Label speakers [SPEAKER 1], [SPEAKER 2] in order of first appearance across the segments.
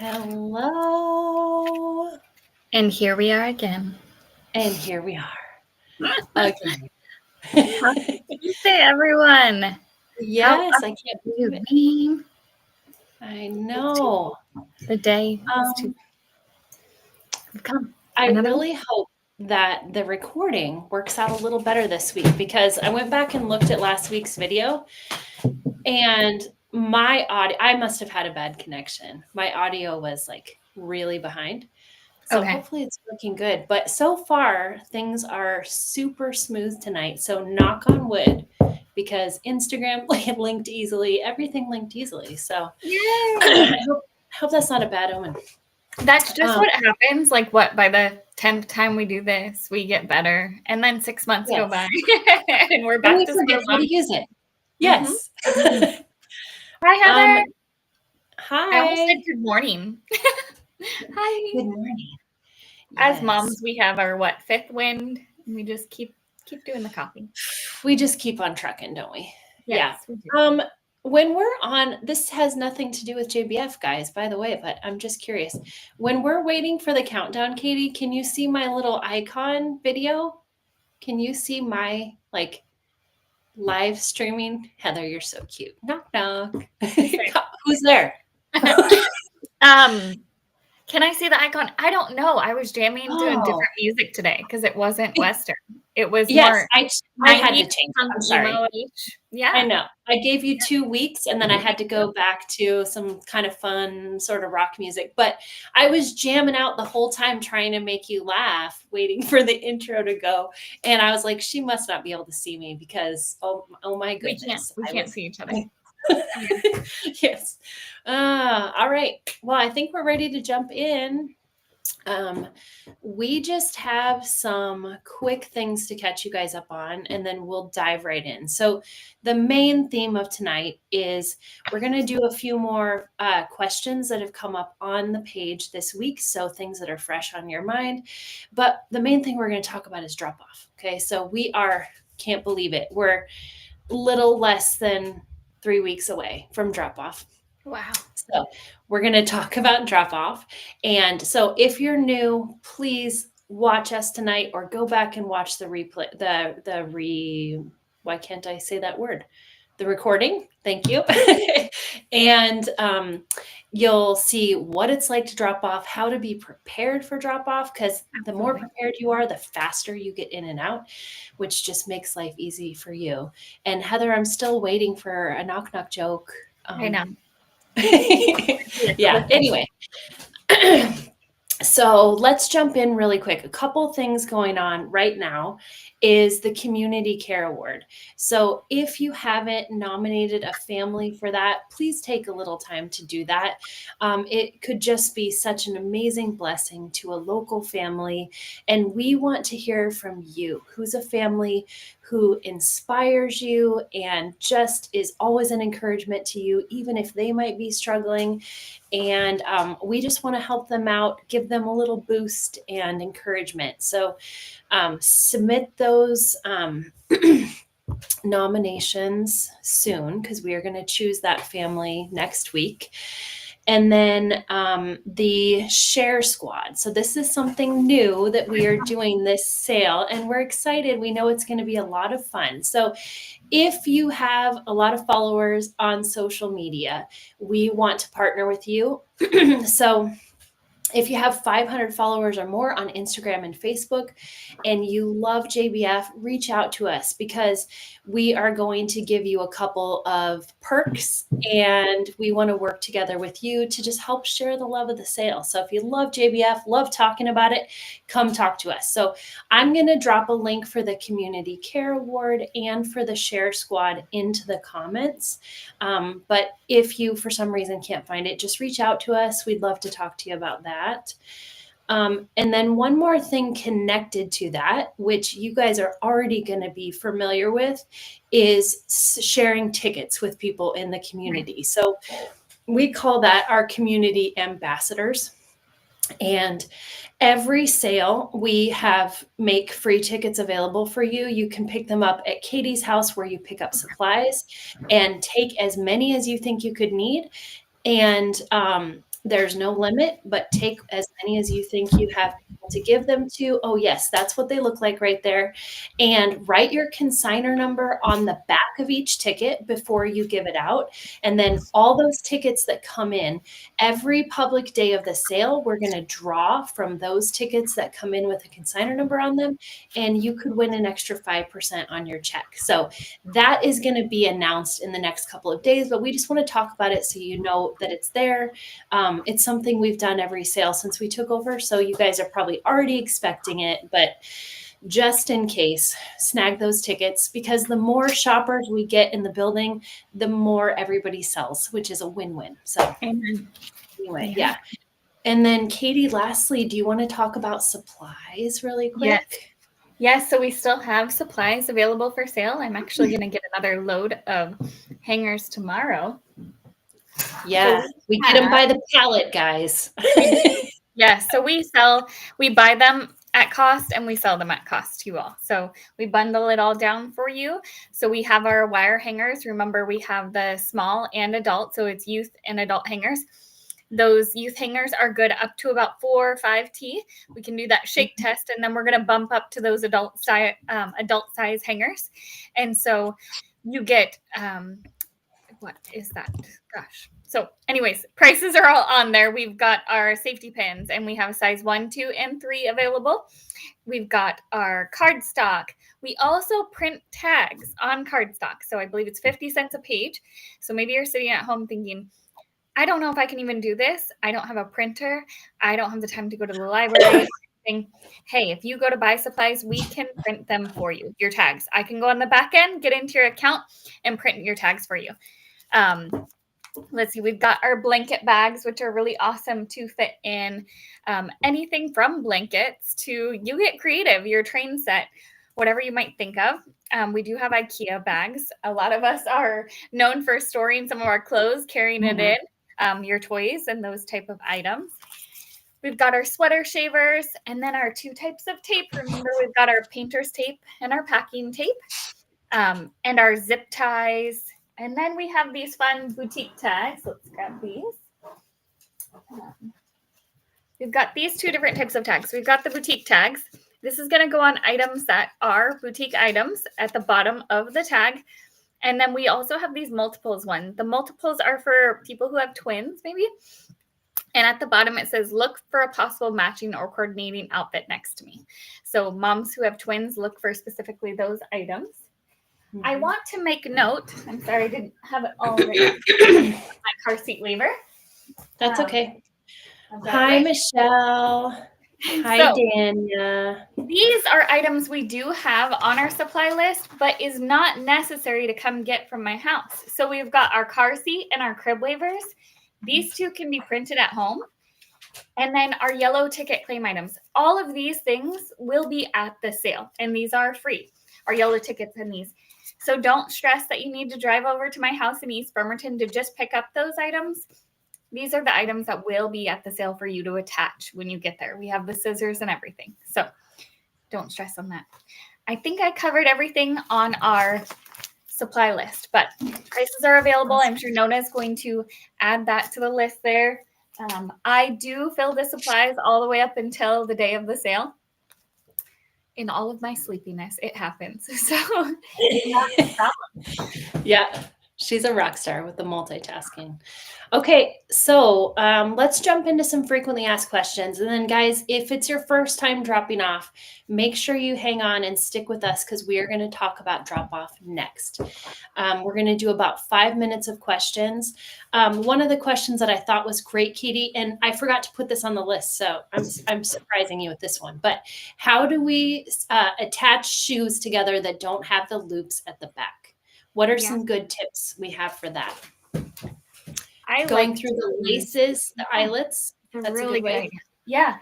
[SPEAKER 1] Hello.
[SPEAKER 2] And here we are again.
[SPEAKER 1] And here we are again.
[SPEAKER 2] Happy Tuesday, everyone.
[SPEAKER 1] Yes, I can't believe it.
[SPEAKER 2] Doing?
[SPEAKER 1] I know.
[SPEAKER 2] The day is to come.
[SPEAKER 1] I
[SPEAKER 2] Another
[SPEAKER 1] really hope that the recording works out a little better this week because I went back and looked at last week's video and my audio, I must have had a bad connection. My audio was like really behind. So
[SPEAKER 2] Okay.
[SPEAKER 1] hopefully it's working good. But so far, things are super smooth tonight. So knock on wood, because Instagram linked easily, everything linked easily. So I hope that's not a bad omen.
[SPEAKER 2] That's just what happens. Like, what, by the 10th time we do this, we get better. And then 6 months go by and we're back to
[SPEAKER 1] forget how to use it. Yes.
[SPEAKER 2] Hi, Heather.
[SPEAKER 1] Hi.
[SPEAKER 2] I almost said good morning. Hi.
[SPEAKER 1] Good morning.
[SPEAKER 2] As moms, we have our fifth wind, and we just keep doing the coffee.
[SPEAKER 1] We just keep on trucking, don't we?
[SPEAKER 2] Yes,
[SPEAKER 1] yeah. We do. When we're on, this has nothing to do with JBF, guys, by the way, but I'm just curious. When we're waiting for the countdown, Katie, can you see my little icon video? Can you see my live streaming? Heather, you're so cute. Knock, knock. Who's there?
[SPEAKER 2] Can I see the icon? I don't know. I was jamming to a different music today because it wasn't Western. It was more.
[SPEAKER 1] I had to change. I'm sorry.
[SPEAKER 2] Yeah,
[SPEAKER 1] I know. I gave you 2 weeks and then I had to go back to some kind of fun sort of rock music. But I was jamming out the whole time trying to make you laugh, waiting for the intro to go. And I was like, she must not be able to see me because, oh my goodness.
[SPEAKER 2] We can't see each other.
[SPEAKER 1] Yes. All right. Well, I think we're ready to jump in. We just have some quick things to catch you guys up on, and then we'll dive right in. So the main theme of tonight is we're going to do a few more questions that have come up on the page this week. So things that are fresh on your mind. But the main thing we're going to talk about is drop off. Okay. So can't believe it. We're little less than 3 weeks away from drop off.
[SPEAKER 2] Wow.
[SPEAKER 1] So we're going to talk about drop off. And so if you're new, please watch us tonight or go back and watch the replay, why can't I say that word? The recording. Thank you. And you'll see what it's like to drop off, how to be prepared for drop off, because the more prepared you are, the faster you get in and out, which just makes life easy for you. And Heather, I'm still waiting for a knock knock joke.
[SPEAKER 2] I know.
[SPEAKER 1] Yeah. Anyway. So let's jump in really quick. A couple things going on right now is the Community Care Award. So if you haven't nominated a family for that, please take a little time to do that. It could just be such an amazing blessing to a local family. And we want to hear from you. Who's a family who inspires you and just is always an encouragement to you, even if they might be struggling. And we just want to help them out, give them a little boost and encouragement. So submit those nominations soon, because we are going to choose that family next week. And then the Share Squad. So this is something new that we are doing this sale, and we're excited. We know it's going to be a lot of fun. So if you have a lot of followers on social media, we want to partner with you. So if you have 500 followers or more on Instagram and Facebook and you love JBF, reach out to us, because we are going to give you a couple of perks and we want to work together with you to just help share the love of the sale. So if you love JBF, love talking about it, come talk to us. So I'm going to drop a link for the Community Care Award and for the Share Squad into the comments. But if you, for some reason, can't find it, just reach out to us. We'd love to talk to you about that. And then one more thing connected to that, which you guys are already going to be familiar with, is sharing tickets with people in the community. So we call that our community ambassadors. And every sale we make free tickets available for you. You can pick them up at Katie's house, where you pick up supplies, and take as many as you think you could need. And There's no limit, but take as many as you think you have to give them to. Oh, yes, that's what they look like right there. And write your consigner number on the back of each ticket before you give it out. And then all those tickets that come in, every public day of the sale, we're going to draw from those tickets that come in with a consigner number on them. And you could win an extra 5% on your check. So that is going to be announced in the next couple of days, but we just want to talk about it so you know that it's there. It's something we've done every sale since we took over. So you guys are probably already expecting it, but just in case, snag those tickets because the more shoppers we get in the building, the more everybody sells, which is a win-win. So anyway, yeah. And then Katie, lastly, do you want to talk about supplies really quick?
[SPEAKER 2] Yes, so we still have supplies available for sale. I'm actually going to get another load of hangers tomorrow.
[SPEAKER 1] Yeah, so we get them by the pallet, guys.
[SPEAKER 2] Yes, so we buy them at cost and we sell them at cost to you all. So we bundle it all down for you. So we have our wire hangers. Remember, we have the small and adult, so it's youth and adult hangers. Those youth hangers are good up to about 4 or 5T. We can do that shake test, and then we're going to bump up to those adult size hangers. And so you get, what is that? Gosh. So anyways, prices are all on there. We've got our safety pins, and we have size 1, 2, and 3 available. We've got our cardstock. We also print tags on cardstock. So I believe it's 50 cents a page. So maybe you're sitting at home thinking, I don't know if I can even do this. I don't have a printer. I don't have the time to go to the library. Hey, if you go to Buy Supplies, we can print them for you, your tags. I can go on the back end, get into your account, and print your tags for you. Let's see, we've got our blanket bags, which are really awesome to fit in anything from blankets to you get creative, your train set, whatever you might think of. We do have IKEA bags. A lot of us are known for storing some of our clothes, carrying it in, your toys and those type of items. We've got our sweater shavers and then our 2 types of tape. Remember, we've got our painter's tape and our packing tape and our zip ties. And then we have these fun boutique tags. Let's grab these. We've got these 2 different types of tags. We've got the boutique tags. This is going to go on items that are boutique items at the bottom of the tag. And then we also have these multiples one. The multiples are for people who have twins, maybe. And at the bottom, it says, look for a possible matching or coordinating outfit next to me. So moms who have twins, look for specifically those items. I want to make note. I'm sorry, I didn't have it all written. My car seat waiver.
[SPEAKER 1] That's okay. Hi, Michelle. Hi, Dania.
[SPEAKER 2] These are items we do have on our supply list, but is not necessary to come get from my house. So we've got our car seat and our crib waivers. These 2 can be printed at home. And then our yellow ticket claim items. All of these things will be at the sale, and these are free. Our yellow tickets and these. So don't stress that you need to drive over to my house in East Bremerton to just pick up those items. These are the items that will be at the sale for you to attach when you get there. We have the scissors and everything. So don't stress on that. I think I covered everything on our supply list, but prices are available. I'm sure Nona is going to add that to the list there. I do fill the supplies all the way up until the day of the sale. In all of my sleepiness, it happens. So it's not a problem.
[SPEAKER 1] Yeah, she's a rock star with the multitasking. Okay, so let's jump into some frequently asked questions. And then guys, if it's your first time dropping off, make sure you hang on and stick with us because we are going to talk about drop off next. We're going to do about 5 minutes of questions. One of the questions that I thought was great, Katie, and I forgot to put this on the list, so I'm surprising you with this one, but how do we attach shoes together that don't have the loops at the back? What are some good tips we have for that? Going through the laces, the eyelets.
[SPEAKER 2] That's really a good idea. Yeah.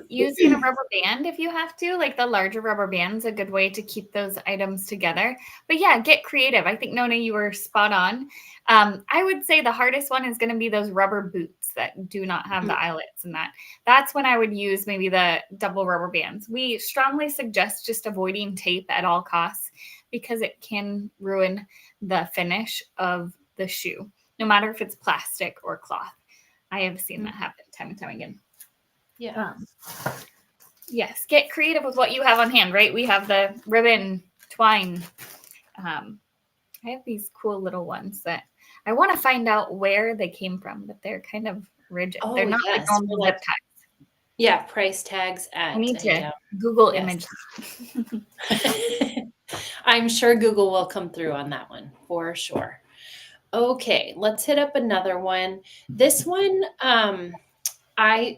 [SPEAKER 2] Using a rubber band if you have to, like the larger rubber band's a good way to keep those items together. But yeah, get creative. I think, Nona, you were spot on. I would say the hardest one is going to be those rubber boots that do not have the eyelets and that's when I would use maybe the double rubber bands. We strongly suggest just avoiding tape at all costs because it can ruin the finish of the shoe, no matter if it's plastic or cloth. I have seen that happen time and time again.
[SPEAKER 1] Yeah.
[SPEAKER 2] Yes, get creative with what you have on hand, right? We have the ribbon, twine. I have these cool little ones that I want to find out where they came from, but they're kind of rigid.
[SPEAKER 1] Oh,
[SPEAKER 2] They're not like
[SPEAKER 1] yes.
[SPEAKER 2] normal zip ties.
[SPEAKER 1] Yeah, price tags
[SPEAKER 2] I
[SPEAKER 1] at
[SPEAKER 2] need to
[SPEAKER 1] a,
[SPEAKER 2] Google
[SPEAKER 1] yes.
[SPEAKER 2] image.
[SPEAKER 1] I'm sure Google will come through on that one for sure. Okay, let's hit up another one. This one,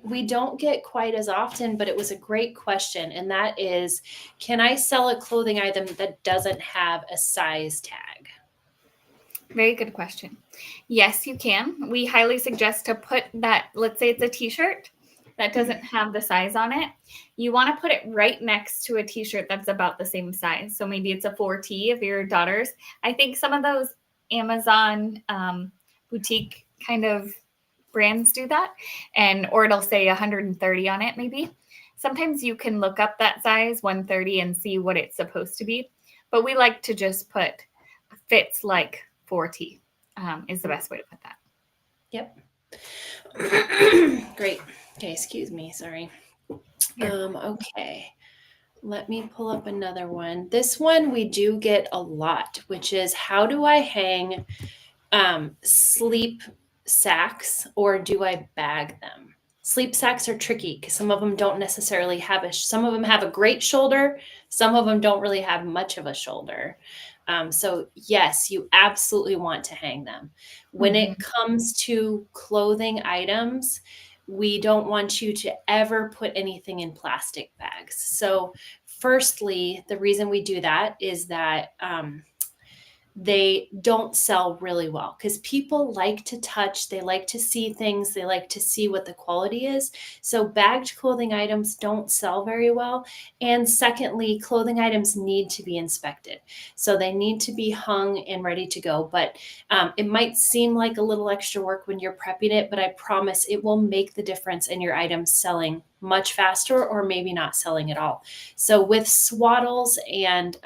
[SPEAKER 1] we don't get quite as often, but it was a great question, and that is, can I sell a clothing item that doesn't have a size tag?
[SPEAKER 2] Very good question. Yes, you can. We highly suggest to put that, let's say it's a t-shirt that doesn't have the size on it. You want to put it right next to a t-shirt that's about the same size. So maybe it's a 4T of your daughter's. I think some of those Amazon boutique kind of brands do that, or it'll say 130 on it maybe. Sometimes you can look up that size 130 and see what it's supposed to be, but we like to just put fits like 4T is the best way to put that.
[SPEAKER 1] Yep. Great. Okay, excuse me. Sorry. Okay. Let me pull up another one. This one we do get a lot, which is, how do I hang sleep sacks, or do I bag them? Sleep sacks are tricky because some of them don't necessarily have some of them have a great shoulder. Some of them don't really have much of a shoulder. So yes, you absolutely want to hang them. When it comes to clothing items, we don't want you to ever put anything in plastic bags. So firstly, the reason we do that is that they don't sell really well because people like to touch, they like to see things, they like to see what the quality is. So bagged clothing items don't sell very well. And secondly, clothing items need to be inspected. So they need to be hung and ready to go. But it might seem like a little extra work when you're prepping it, but I promise it will make the difference in your items selling much faster, or maybe not selling at all. So with swaddles and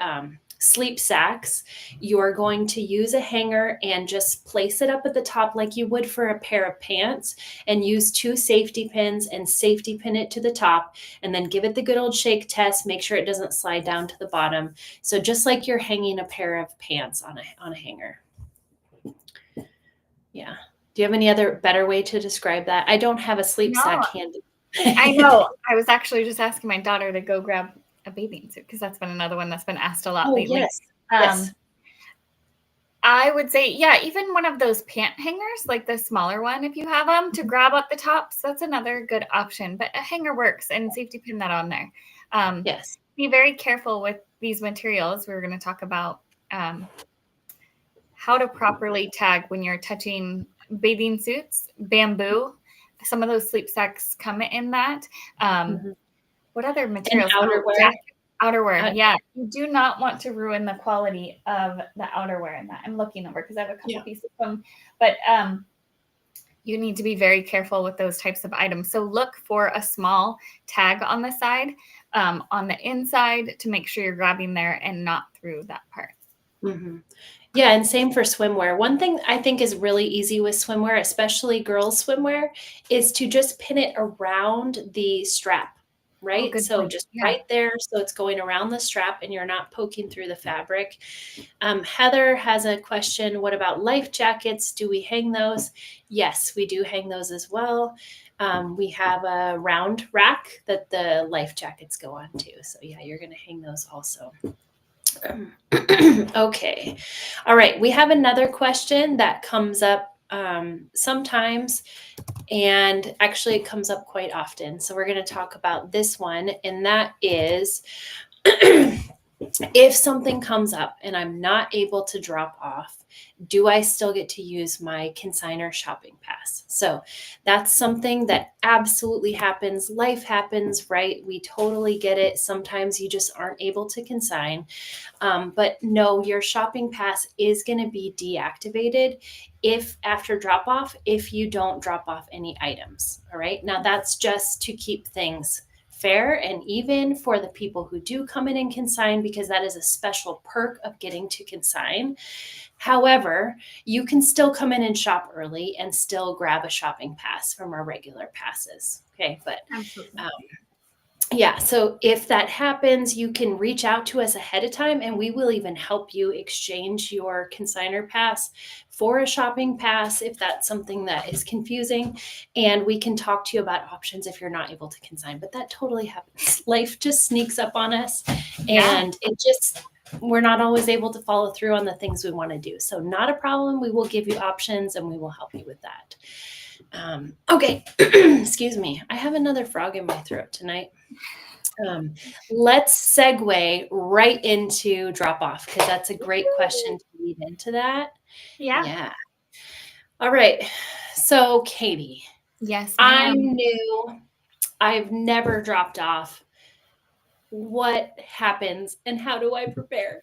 [SPEAKER 1] sleep sacks, you are going to use a hanger and just place it up at the top like you would for a pair of pants, and use 2 safety pins and safety pin it to the top, and then give it the good old shake test. Make sure it doesn't slide down to the bottom. So just like you're hanging a pair of pants on a hanger. Yeah. Do you have any other better way to describe that? I don't have a sleep sack handy.
[SPEAKER 2] I know. I was actually just asking my daughter to go grab a bathing suit because that's been another one that's been asked a lot lately.
[SPEAKER 1] Yes. Yes.
[SPEAKER 2] I would say, yeah, even one of those pant hangers, like the smaller one, if you have them, to grab up the tops, that's another good option. But a hanger works, and safety pin that on there.
[SPEAKER 1] Yes.
[SPEAKER 2] Be very careful with these materials. We're going to talk about how to properly tag when you're touching bathing suits, bamboo. Some of those sleep sacks come in that. What other materials?
[SPEAKER 1] And outerwear.
[SPEAKER 2] Outerwear. Yeah. You do not want to ruin the quality of the outerwear in that. I'm looking over because I have a couple pieces of them. But you need to be very careful with those types of items. So look for a small tag on the side, on the inside, to make sure you're grabbing there and not through that part.
[SPEAKER 1] Yeah, and same for swimwear. One thing I think is really easy with swimwear, especially girls' swimwear, is to just pin it around the strap. Right? So just right there. So it's going around the strap and you're not poking through the fabric. Heather has a question. What about life jackets? Do we hang those? Yes, we do hang those as well. We have a round rack that the life jackets go on to. So yeah, you're going to hang those also. Okay. All right. We have another question that comes up sometimes, and actually it comes up quite often. So we're going to talk about this one, and that is if something comes up and I'm not able to drop off, do I still get to use my consignor shopping pass? So that's something that absolutely happens. Life happens, right? We totally get it. Sometimes you just aren't able to consign. But no, your shopping pass is going to be deactivated if after drop off, if you don't drop off any items. All right. Now that's just to keep things fair and even for the people who do come in and consign, because that is a special perk of getting to consign. However, you can still come in and shop early and still grab a shopping pass from our regular passes. Okay. But
[SPEAKER 2] Absolutely.
[SPEAKER 1] yeah, so if that happens, you can reach out to us ahead of time and we will even help you exchange your consignor pass for a shopping pass if that's something that is confusing. And we can talk to you about options if you're not able to consign. But that totally happens. Life just sneaks up on us and we're not always able to follow through on the things we want to do. So, not a problem. We will give you options and we will help you with that. Okay, excuse me. I have another frog in my throat tonight. Let's segue right into drop off because that's a great question to lead into that.
[SPEAKER 2] Yeah.
[SPEAKER 1] Yeah. All right. So, Katie,
[SPEAKER 2] Yes,
[SPEAKER 1] I'm
[SPEAKER 2] ma'am.
[SPEAKER 1] new. I've never dropped off. What happens and how do I prepare?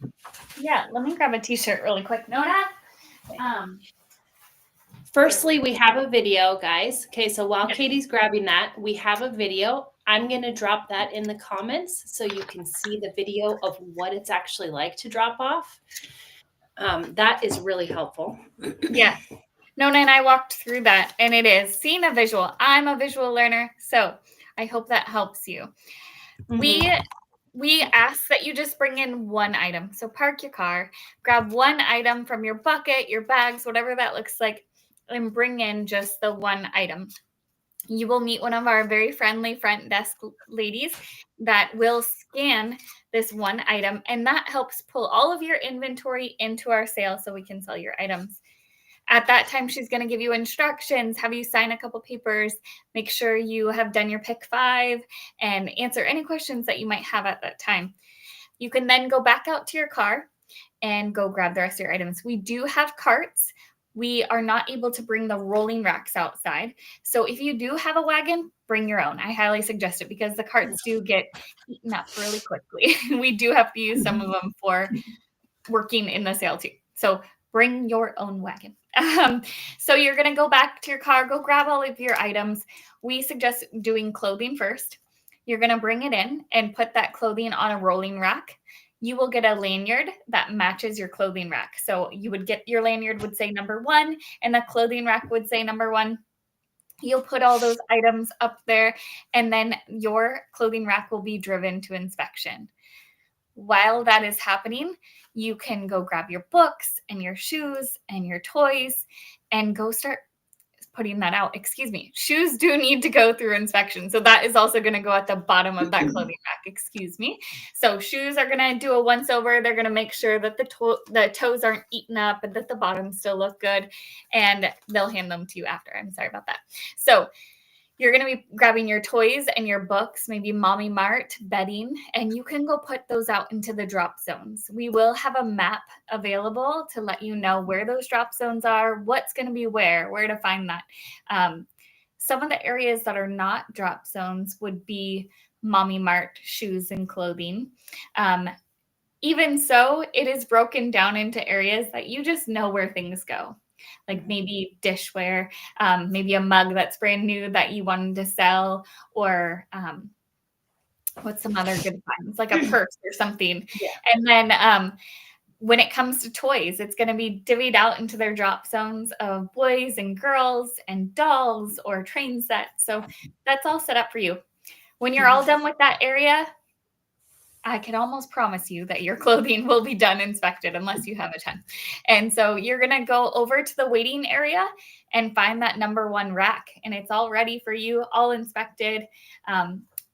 [SPEAKER 2] Yeah, let me grab a t-shirt really quick. Nona?
[SPEAKER 1] Firstly, we have a video, guys. Okay, so while Katie's grabbing that, we have a video. I'm going to drop that in the comments so you can see the video of what it's actually like to drop off. That is really helpful.
[SPEAKER 2] Yeah. Nona and I walked through that, and it is seeing a visual. I'm a visual learner, so I hope that helps you.
[SPEAKER 1] Mhm.
[SPEAKER 2] We ask that you just bring in one item. So park your car, grab one item from your bucket, your bags, whatever that looks like, and bring in just the one item. You will meet one of our very friendly front desk ladies that will scan this one item, and that helps pull all of your inventory into our sale so we can sell your items. At that time, she's going to give you instructions, have you sign a couple papers, make sure you have done your pick 5, and answer any questions that you might have at that time. You can then go back out to your car and go grab the rest of your items. We do have carts. We are not able to bring the rolling racks outside. So if you do have a wagon, bring your own. I highly suggest it because the carts do get eaten up really quickly. We do have to use some of them for working in the sale too. So bring your own wagon. So you're going to go back to your car, go grab all of your items. We suggest doing clothing first. You're going to bring it in and put that clothing on a rolling rack. You will get a lanyard that matches your clothing rack. So you would get your lanyard would say number 1 and the clothing rack would say number 1. You'll put all those items up there and then your clothing rack will be driven to inspection. While that is happening, you can go grab your books and your shoes and your toys and go start putting that out. Excuse me. Shoes do need to go through inspection. So that is also going to go at the bottom of that clothing rack. Excuse me. So shoes are going to do a once over. They're going to make sure that the toes aren't eaten up and that the bottoms still look good. And they'll hand them to you after. I'm sorry about that. So you're going to be grabbing your toys and your books, maybe Mommy Mart, bedding, and you can go put those out into the drop zones. We will have a map available to let you know where those drop zones are, what's going to be where to find that. Some of the areas that are not drop zones would be Mommy Mart, shoes and clothing. Even so, it is broken down into areas that you just know where things go. Like maybe dishware, maybe a mug that's brand new that you wanted to sell, or what's some other good finds, like a purse or something.
[SPEAKER 1] Yeah.
[SPEAKER 2] And then when it comes to toys, it's going to be divvied out into their drop zones of boys and girls and dolls or train sets. So that's all set up for you. When you're all done with that area, I can almost promise you that your clothing will be done inspected unless you have a ton. And so you're going to go over to the waiting area and find that number 1 rack. And it's all ready for you, all inspected.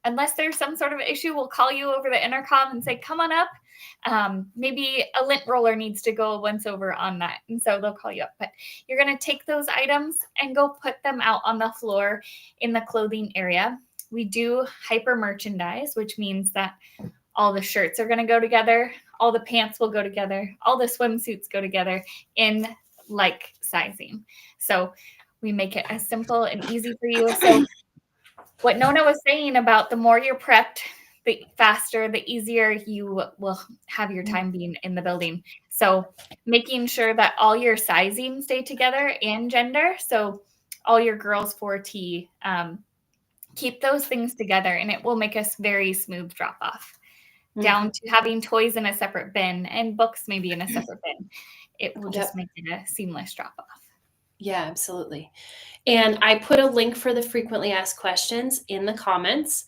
[SPEAKER 2] Unless there's some sort of issue, we'll call you over the intercom and say, come on up. Maybe a lint roller needs to go once over on that. And so they'll call you up. But you're going to take those items and go put them out on the floor in the clothing area. We do hyper merchandise, which means that all the shirts are going to go together. All the pants will go together. All the swimsuits go together in like sizing. So we make it as simple and easy for you. So what Nona was saying about the more you're prepped, the faster, the easier you will have your time being in the building. So making sure that all your sizing stay together and gender. So all your girls 4T, keep those things together and it will make us very smooth drop off. down to having toys in a separate bin and books maybe in a separate bin. It will just
[SPEAKER 1] Yep.
[SPEAKER 2] make it a seamless drop off.
[SPEAKER 1] Yeah, absolutely. And I put a link for the frequently asked questions in the comments.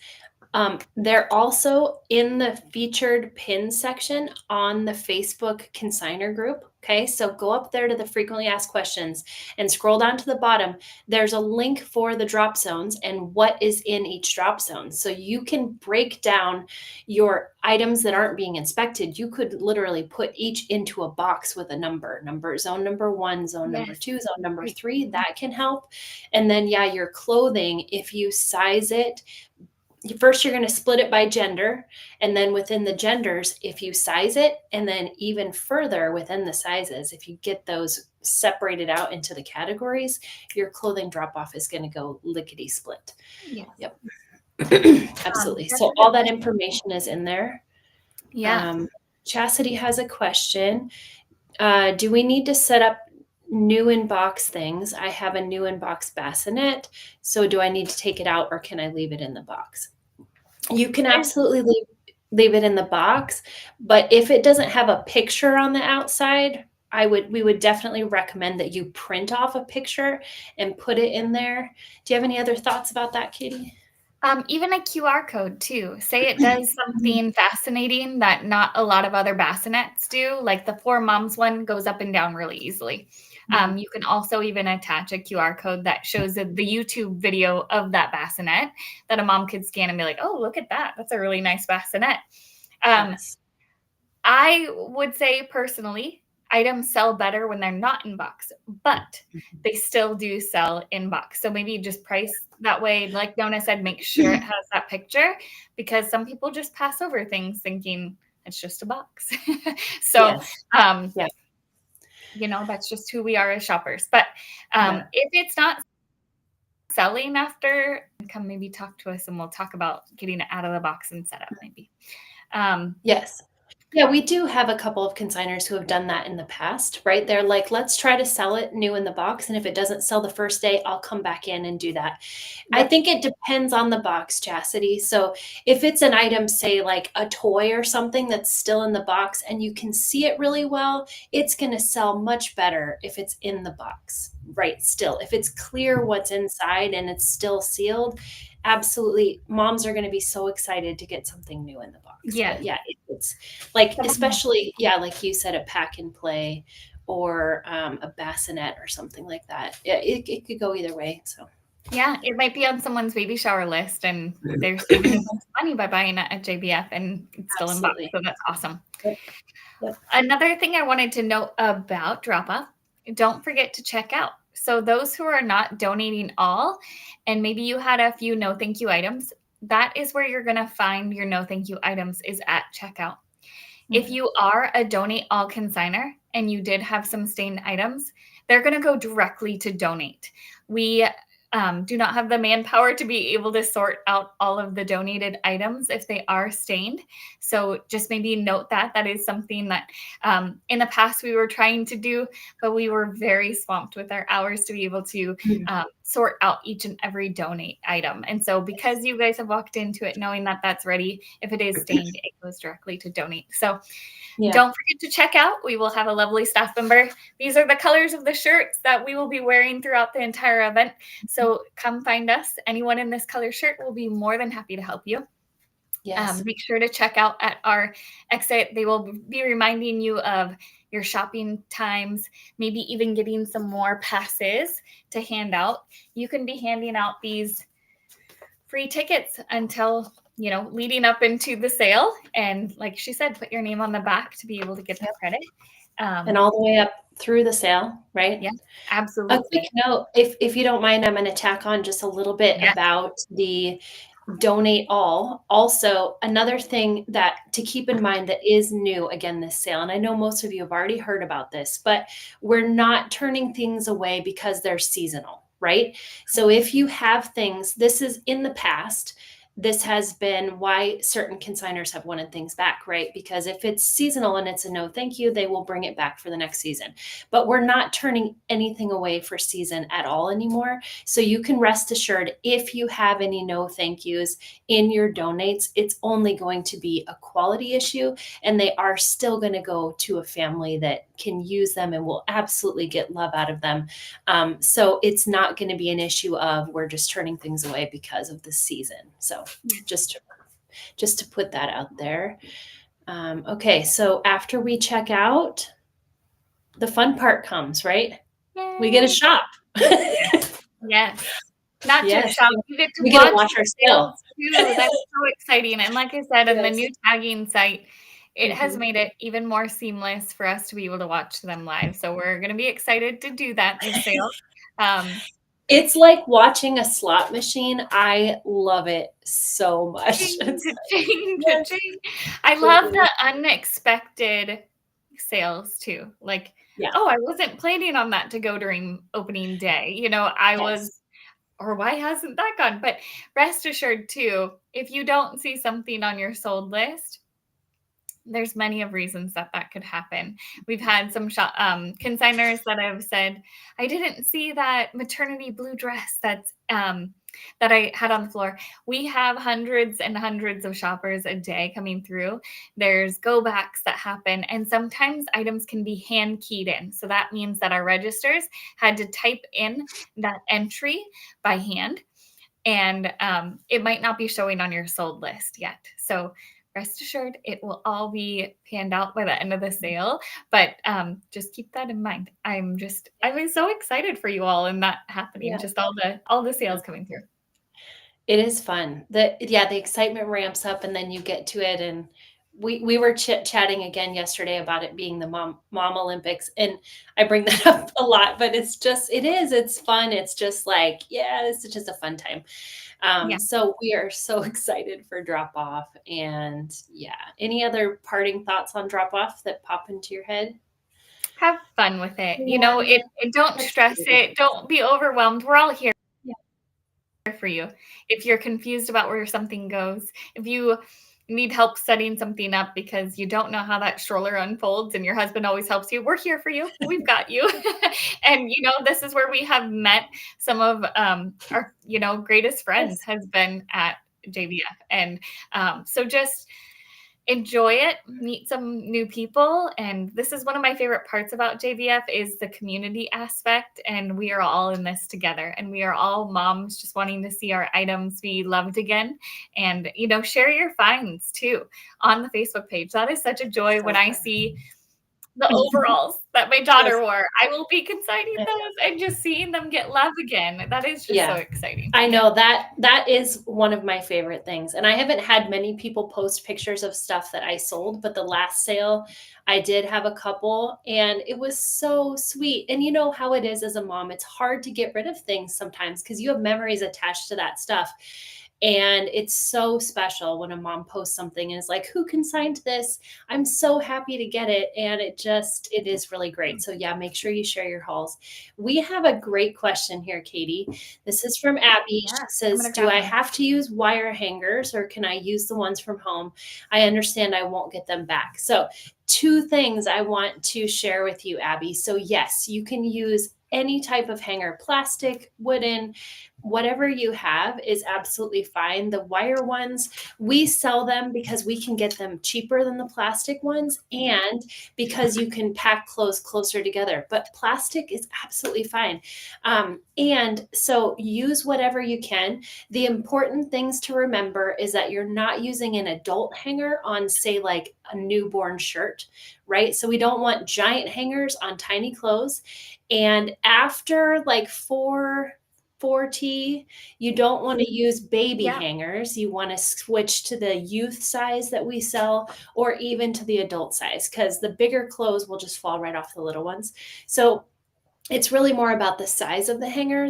[SPEAKER 1] They're also in the featured pin section on the Facebook consigner group. Okay, so go up there to the frequently asked questions and scroll down to the bottom. There's a link for the drop zones and what is in each drop zone. So you can break down your items that aren't being inspected. You could literally put each into a box with a number, zone number 1, zone number
[SPEAKER 2] Yes.
[SPEAKER 1] 2, zone number 3. That can help. And then, yeah, your clothing, if you size it, first you're going to split it by gender, and then within the genders, if you size it, and then even further within the sizes, if you get those separated out into the categories, your clothing drop off is going to go lickety split.
[SPEAKER 2] Yes.
[SPEAKER 1] Yep. Absolutely. So all that information is in there.
[SPEAKER 2] Yeah.
[SPEAKER 1] Chastity has a question. Do we need to set up new in box things? I have a new in box bassinet. So do I need to take it out, or can I leave it in the box? You can absolutely leave it in the box, but if it doesn't have a picture on the outside, we would definitely recommend that you print off a picture and put it in there. Do you have any other thoughts about that, Katie?
[SPEAKER 2] Even a QR code too. Say it does something fascinating that not a lot of other bassinets do, like the 4Moms one goes up and down really easily. You can also even attach a QR code that shows the YouTube video of that bassinet that a mom could scan and be like, oh, look at that. That's a really nice bassinet.
[SPEAKER 1] Yes.
[SPEAKER 2] I would say personally, items sell better when they're not in box, but they still do sell in box. So maybe just price that way. Like Nona said, make sure it has that picture, because some people just pass over things thinking it's just a box. So,
[SPEAKER 1] yes.
[SPEAKER 2] You know, that's just who we are as shoppers. But if it's not selling after, come maybe talk to us and we'll talk about getting it out of the box and set up maybe.
[SPEAKER 1] Yes. Yeah, we do have a couple of consigners who have done that in the past, right? They're like, let's try to sell it new in the box. And if it doesn't sell the first day, I'll come back in and do that. I think it depends on the box, Chastity. So if it's an item, say like a toy or something that's still in the box and you can see it really well, it's going to sell much better if it's in the box, right? Still, if it's clear what's inside and it's still sealed, absolutely, moms are going to be so excited to get something new in the box.
[SPEAKER 2] Yeah.
[SPEAKER 1] But yeah, it's like, especially, yeah, like you said, a pack and play or a bassinet or something like that. Yeah, it could go either way. So
[SPEAKER 2] yeah, it might be on someone's baby shower list and they're saving a bunch of money by buying it at JBF and it's still in box. So that's awesome.
[SPEAKER 1] Yep.
[SPEAKER 2] Another thing I wanted to note about drop off, don't forget to check out. So those who are not donating all, and maybe you had a few no thank you items, that is where you're going to find your no thank you items is at checkout. If you are a donate all consigner and you did have some stained items, they're going to go directly to donate. We do not have the manpower to be able to sort out all of the donated items if they are stained. So just maybe note that is something that in the past we were trying to do, but we were very swamped with our hours to be able to sort out each and every donate item. And so because you guys have walked into it knowing that that's ready, if it is stained, it goes directly to donate. So don't forget to check out. We will have a lovely staff member. These are the colors of the shirts that we will be wearing throughout the entire event. So come find us. Anyone in this color shirt will be more than happy to help you.
[SPEAKER 1] Yes.
[SPEAKER 2] Make sure to check out at our exit. They will be reminding you of your shopping times, maybe even getting some more passes to hand out. You can be handing out these free tickets until, you know, leading up into the sale. And like she said, put your name on the back to be able to get that credit.
[SPEAKER 1] And all the way up through the sale, right?
[SPEAKER 2] Yeah, absolutely.
[SPEAKER 1] A quick note, if you don't mind, I'm going to tack on just a little bit about the donate all. Also, another thing that to keep in mind that is new again this sale, and I know most of you have already heard about this, but we're not turning things away because they're seasonal, right? So if you have things, this is in the past, this has been why certain consigners have wanted things back, right? Because if it's seasonal and it's a no thank you, they will bring it back for the next season. But we're not turning anything away for season at all anymore. So you can rest assured, if you have any no thank yous in your donates, it's only going to be a quality issue, and they are still going to go to a family that can use them and will absolutely get love out of them. So it's not going to be an issue of we're just turning things away because of the season. So just to put that out there. Okay, so after we check out, the fun part comes, right? We get to shop.
[SPEAKER 2] Yes. Not
[SPEAKER 1] Yes.
[SPEAKER 2] just shop, you get to
[SPEAKER 1] We get to
[SPEAKER 2] watch
[SPEAKER 1] watch
[SPEAKER 2] the
[SPEAKER 1] our sale.
[SPEAKER 2] sales too. That's so exciting. And like I said, in the
[SPEAKER 1] Yes.
[SPEAKER 2] new tagging site, it has
[SPEAKER 1] Mhm.
[SPEAKER 2] made it even more seamless for us to be able to watch them live. So we're going to be excited to do that this sale.
[SPEAKER 1] It's like watching a slot machine. I love it so much.
[SPEAKER 2] Ching,
[SPEAKER 1] It's like,
[SPEAKER 2] cha-ching,
[SPEAKER 1] yes.
[SPEAKER 2] cha-ching. I love the unexpected sales too. Like,
[SPEAKER 1] Yeah.
[SPEAKER 2] oh, I wasn't planning on that to go during opening day. You know, I
[SPEAKER 1] Yes.
[SPEAKER 2] was, or why hasn't that gone? But rest assured too, if you don't see something on your sold list, there's many of reasons that that could happen. We've had some consigners that have said, I didn't see that maternity blue dress that's that I had on the floor. We have hundreds and hundreds of shoppers a day coming through. There's go backs that happen, and sometimes items can be hand keyed in. So that means that our registers had to type in that entry by hand, and it might not be showing on your sold list yet. So rest assured, it will all be panned out by the end of the sale. But just keep that in mind. I'm so excited for you all and that happening.
[SPEAKER 1] Yeah.
[SPEAKER 2] Just all the sales coming through.
[SPEAKER 1] It is fun. The excitement ramps up, and then you get to it. And we were chatting again yesterday about it being the mom Olympics, and I bring that up a lot, but it's fun. It's just like, yeah, this is just a fun time.
[SPEAKER 2] Yeah.
[SPEAKER 1] So we are so excited for drop off. And yeah, any other parting thoughts on drop off that pop into your head?
[SPEAKER 2] Have fun with it. You know, it don't stress it. Don't be overwhelmed. We're all here
[SPEAKER 1] Yeah.
[SPEAKER 2] for you. If you're confused about where something goes, if you need help setting something up because you don't know how that stroller unfolds and your husband always helps you, we're here for you. We've got you. And you know, this is where we have met some of our, you know, greatest friends has been at JVF. And so just enjoy it, meet some new people. And this is one of my favorite parts about JVF is the community aspect. And we are all in this together, and we are all moms just wanting to see our items be loved again. And, you know, share your finds too on the Facebook page. That is such a joy when I see the overalls that my daughter wore. I will be consigning those and just seeing them get love again. That is just so exciting.
[SPEAKER 1] I know that is one of my favorite things. And I haven't had many people post pictures of stuff that I sold, but the last sale I did have a couple, and it was so sweet. And you know how it is as a mom, it's hard to get rid of things sometimes because you have memories attached to that stuff. And it's so special when a mom posts something and is like, who consigned this? I'm so happy to get it. And it is really great. So yeah, make sure you share your hauls. We have a great question here, Katie. This is from Abby.
[SPEAKER 2] Yeah,
[SPEAKER 1] She says, do I have to use wire hangers, or can I use the ones from home? I understand I won't get them back. So two things I want to share with you, Abby. So yes, you can use any type of hanger, plastic, wooden, whatever you have is absolutely fine. The wire ones, we sell them because we can get them cheaper than the plastic ones, and because you can pack clothes closer together. But plastic is absolutely fine. And so use whatever you can. The important things to remember is that you're not using an adult hanger on, say, like a newborn shirt, right? So we don't want giant hangers on tiny clothes. And after like 4T, you don't want to use baby hangers. You want to switch to the youth size that we sell, or even to the adult size, because the bigger clothes will just fall right off the little ones. So it's really more about the size of the hanger.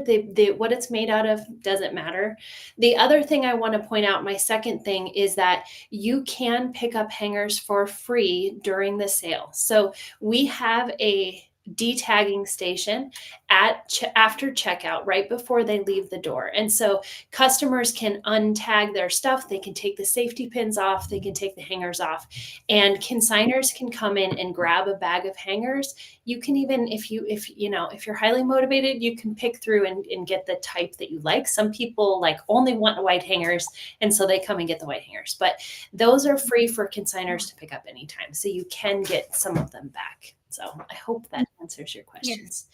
[SPEAKER 1] What it's made out of doesn't matter. The other thing I want to point out, my second thing, is that you can pick up hangers for free during the sale. So we have a detagging station after checkout, right before they leave the door. And so customers can untag their stuff. They can take the safety pins off. They can take the hangers off, and consigners can come in and grab a bag of hangers. You can even, if you're highly motivated, you can pick through and get the type that you like. Some people like only want white hangers, and so they come and get the white hangers. But those are free for consigners to pick up anytime, so you can get some of them back. So I hope that answers your questions.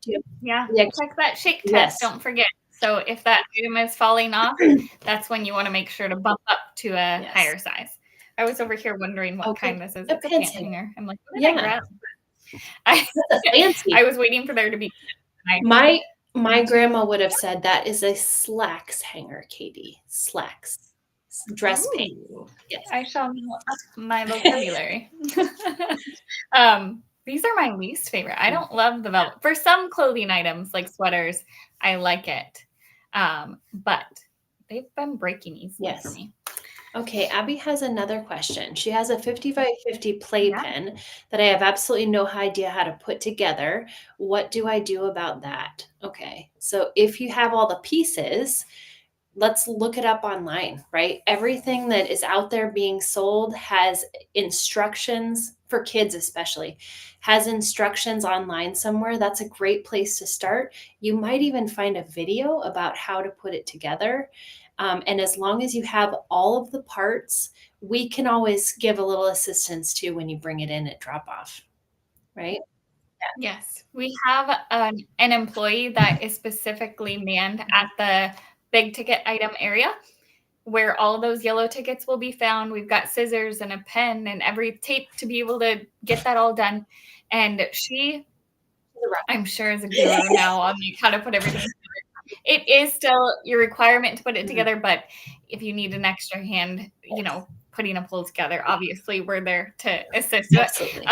[SPEAKER 2] Yeah.
[SPEAKER 1] Yeah.
[SPEAKER 2] Check that shake test.
[SPEAKER 1] Yes.
[SPEAKER 2] Don't forget. So if that item is falling off, that's when you want to make sure to bump up to a higher size. I was over here wondering what kind this is. It's a pant hanger. I'm like, what did I grab?
[SPEAKER 1] That's fancy.
[SPEAKER 2] I was waiting for there to be.
[SPEAKER 1] My grandma would have said that is a slacks hanger, Katie. Slacks. Dress pants.
[SPEAKER 2] Yes. I shall know my vocabulary. These are my least favorite. I don't love the velvet. For some clothing items like sweaters, I like it. But they've been breaking easily for me.
[SPEAKER 1] Okay, Abby has another question. She has a 50x50 playpen that I have absolutely no idea how to put together. What do I do about that? Okay, so if you have all the pieces, let's look it up online, right? Everything that is out there being sold has instructions for kids, especially, has instructions online somewhere. That's a great place to start. You might even find a video about how to put it together. And as long as you have all of the parts, we can always give a little assistance too when you bring it in at drop off, right?
[SPEAKER 2] Yes, we have an employee that is specifically manned at the big ticket item area where all those yellow tickets will be found. We've got scissors and a pen and every tape to be able to get that all done. And she, I'm sure, is a guru now on how to put everything together. It is still your requirement to put it together, but if you need an extra hand, putting a pull together, obviously we're there to assist.
[SPEAKER 1] Absolutely.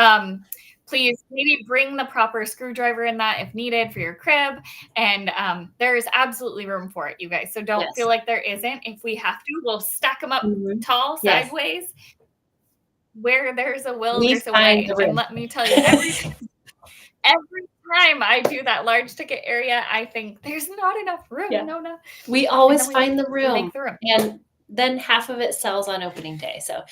[SPEAKER 2] Please maybe bring the proper screwdriver in that if needed for your crib. And there's absolutely room for it, you guys. So don't feel like there isn't. If we have to, we'll stack them up tall, sideways. Where there's a will, there's a way. And let me tell you, every time I do that large ticket area, I think there's not enough room. Nona.
[SPEAKER 1] We always find the room. And then half of it sells on opening day. So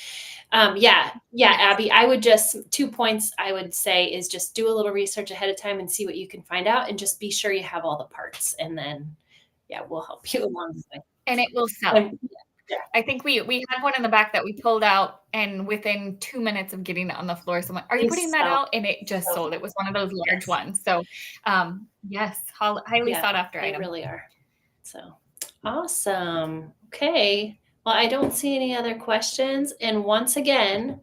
[SPEAKER 1] Abby, I would just 2 points I would say is just do a little research ahead of time and see what you can find out, and just be sure you have all the parts, and then we'll help you along the way.
[SPEAKER 2] And it will sell. I think we had one in the back that we pulled out, and within 2 minutes of getting it on the floor, someone, are you putting that out? And it just sold. It was one of those large ones. So yes, highly sought after item.
[SPEAKER 1] They really are. So awesome. Okay. Well, I don't see any other questions. And once again,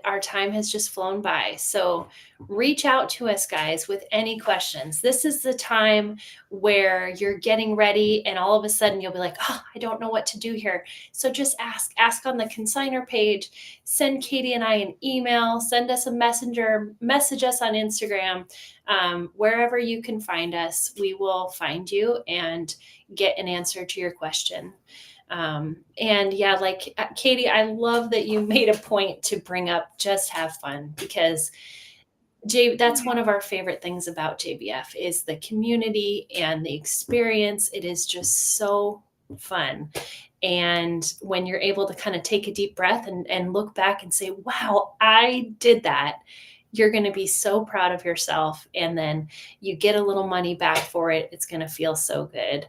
[SPEAKER 1] our time has just flown by. So reach out to us, guys, with any questions. This is the time where you're getting ready and all of a sudden you'll be like, oh, I don't know what to do here. So just ask on the consignor page, send Katie and I an email, send us a messenger, message us on Instagram. Wherever you can find us, we will find you and get an answer to your question. Like Katie, I love that you made a point to bring up just have fun, because that's one of our favorite things about JBF is the community and the experience. It is just so fun. And when you're able to kind of take a deep breath and look back and say, wow, I did that, you're going to be so proud of yourself. And then you get a little money back for it. It's going to feel so good.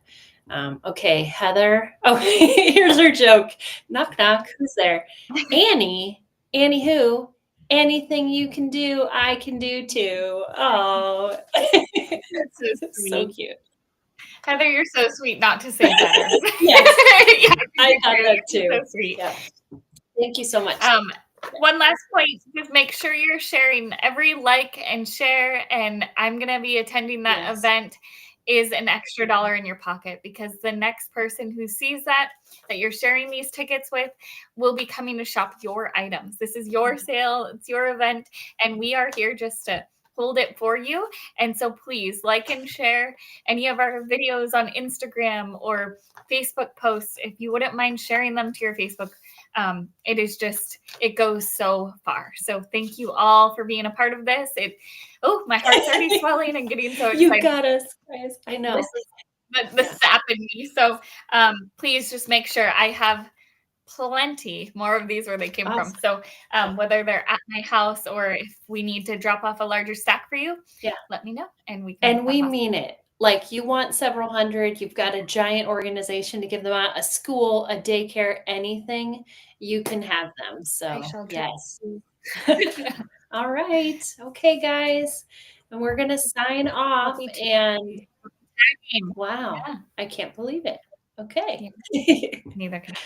[SPEAKER 1] Okay, Heather. Oh, here's her joke. Knock, knock. Who's there? Annie. Annie who? Anything you can do, I can do too. Oh, that's so cute.
[SPEAKER 2] Heather, you're so sweet not to say better.
[SPEAKER 1] Yes, I thought that too. So sweet. Yeah. Thank you so much.
[SPEAKER 2] One last point, just make sure you're sharing every like and share, and I'm going to be attending that event is an extra $1 in your pocket, because the next person who sees that you're sharing these tickets with will be coming to shop your items. This is your sale. It's your event. And we are here just to hold it for you. And so please like and share any of our videos on Instagram or Facebook posts. If you wouldn't mind sharing them to your Facebook It is just, it goes so far. So thank you all for being a part of this. My heart's already swelling and getting so excited.
[SPEAKER 1] You got us, guys. I know.
[SPEAKER 2] This is the sap in me. So please just make sure I have plenty more of these where they came from. So whether they're at my house or if we need to drop off a larger stack for you, let me know. And we
[SPEAKER 1] mean it. Like, you want several hundred, you've got a giant organization to give them out, a school, a daycare, anything, you can have them. So yes. All right. Okay, guys. And we're going to sign off. And wow, I can't believe it. Okay.
[SPEAKER 2] Neither can I.